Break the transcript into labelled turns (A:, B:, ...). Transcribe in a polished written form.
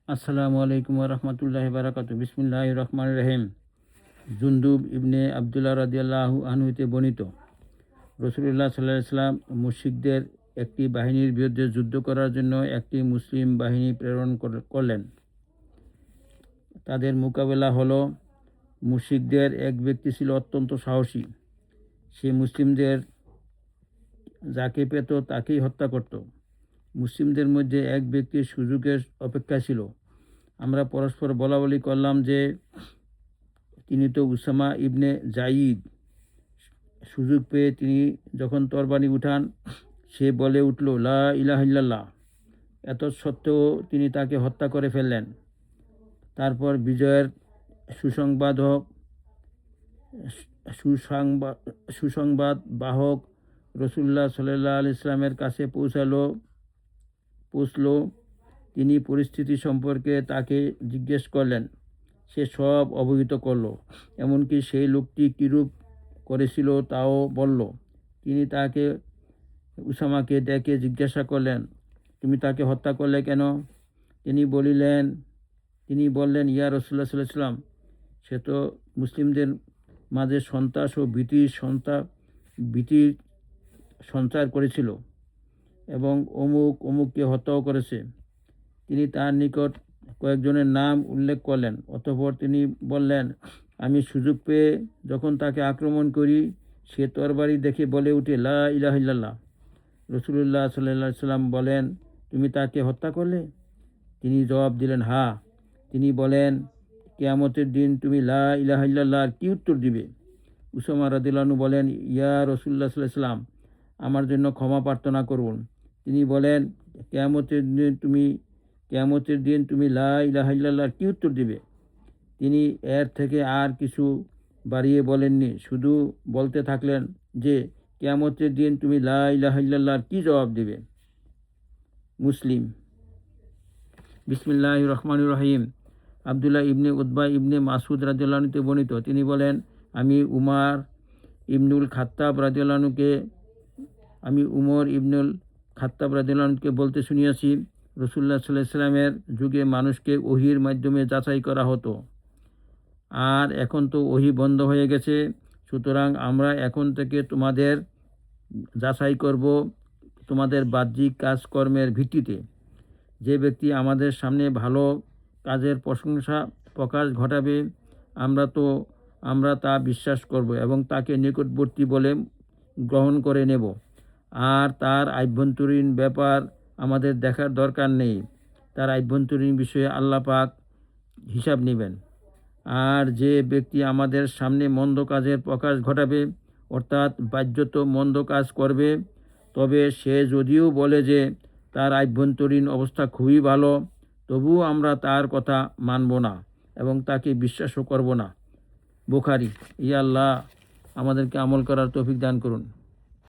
A: আসসালামু আলাইকুম ওয়া রাহমাতুল্লাহি ওয়া বারাকাতুহু। বিসমিল্লাহির রহমানির রহিম। জুনদুব ইবনে আবদুল্লাহ রাদিয়াল্লাহু আনহু হতে বর্ণিত, রাসূলুল্লাহ সাল্লাল্লাহু আলাইহি ওয়াসাল্লাম মুশরিকদের একটি বাহিনীর বিরুদ্ধে যুদ্ধ করার জন্য একটি মুসলিম বাহিনী প্রেরণ করলেন। তাদের মোকাবেলা হলো, মুশরিকদের এক ব্যক্তি ছিল অত্যন্ত সাহসী। সে মুসলিমদের যাকে পেত তাকেই হত্যা করত। মুসলিমদের মধ্যে এক ব্যক্তির সুযোগের অপেক্ষা ছিল। আমরা পরস্পর বলাবলি করলাম যে তিনি তো উসামা ইবনে জাইদ। সুযোগ পেয়ে তিনি যখন তরবারি উঠান, সে বলে উঠল, লা ইলাহা ইল্লাল্লাহ। এত সত্ত্বেও তিনি তাকে হত্যা করে ফেললেন। তারপর বিজয়ের সুসংবাদ বাহক রাসূলুল্লাহ সাল্লাল্লাহু আলাইহি ওয়াসাল্লামের কাছে পৌঁছল। তিনি পরিস্থিতি সম্পর্কে তাকে জিজ্ঞেস করলেন। সে সব অবহিত করল, এমনকি সেই লোকটি কীরূপ করেছিল তাও বলল। তিনি উসামাকে ডেকে জিজ্ঞাসা করলেন, তুমি তাকে হত্যা করলে কেন? তিনি বললেন, ইয়া রাসূলুল্লাহ সাল্লাল্লাহু আলাইহি ওয়াসাল্লাম, সে তো মুসলিমদের মাঝে সন্ত্রাস ও ভীতির সঞ্চার করেছিল এবং অমুককে হত্যাও করেছে। তিনি তার নিকট কয়েকজনের নাম উল্লেখ করলেন। অতঃপর তিনি বললেন, আমি সুযোগ পেয়ে যখন তাকে আক্রমণ করি, সে তরবারি দেখে বলে উঠে, লা ইলাহা ইল্লাল্লাহ। রাসূলুল্লাহ সাল্লাল্লাহু আলাইহি ওয়াসাল্লাম বলেন, তুমি তাকে হত্যা করলে? তিনি জবাব দিলেন, হ্যাঁ। তিনি বলেন, কিয়ামতের দিন তুমি লা ইলাহা ইল্লাল্লাহর কি উত্তর দিবে? উসামা রাদিয়াল্লাহু আনহু বলেন, ইয়া রাসূলুল্লাহ সাল্লাল্লাহু আলাইহি ওয়াসাল্লাম, আমার জন্য ক্ষমা প্রার্থনা করুন। তিনি বলেন, কিয়ামতের দিন তুমি লা ইলাহা ইল্লাল্লাহর কি উত্তর দিবে? তিনি এর থেকে আর কিছু বাড়িয়ে বলেননি, শুধু বলতে থাকলেন যে, কিয়ামতের দিন তুমি লা ইলাহা ইল্লাল্লাহর কি জবাব দিবে? মুসলিম। বিসমিল্লাহির রহমানির রহিম। আবদুল্লাহ ইবনে উতবা ইবনে মাসউদ রাদিয়াল্লাহু আনহু বর্ণিত, তিনি বলেন, আমি উমর ইবনুল খাত্তাব রাদিয়াল্লাহু আনহুকে বলতে শুনিয়াছি, রাসূলুল্লাহ সাল্লাল্লাহু আলাইহি ওয়াসাল্লামের যুগে মানুষকে ওহীর মাধ্যমে যাচাই করা হতো, আর এখন তো ওহী বন্ধ হয়ে গেছে। সুতরাং আমরা এখন থেকে তোমাদের যাচাই করব তোমাদের বাহ্যিক কাজকর্মের ভিত্তিতে। যে ব্যক্তি আমাদের সামনে ভালো কাজের প্রশংসা প্রকাশ ঘটাবে, আমরা তা বিশ্বাস করব এবং তাকে নিকটবর্তী বলে গ্রহণ করে নেব। আর তার আভ্যন্তরীণ ব্যাপার আমাদের দেখার দরকার নেই। তার আভ্যন্তরীণ বিষয়ে আল্লাহ পাক হিসাব নেবেন। আর যে ব্যক্তি আমাদের সামনে মন্দ কাজের প্রকাশ ঘটাবে, অর্থাৎ বাহ্যত মন্দ কাজ করবে, তবে সে যদিও বলে যে তার আভ্যন্তরীণ অবস্থা খুবই ভালো, তবুও আমরা তার কথা মানব না এবং তাকে বিশ্বাসও করব না। বুখারী। ইয়া আল্লাহ, আমাদেরকে আমল করার তৌফিক দান করুন।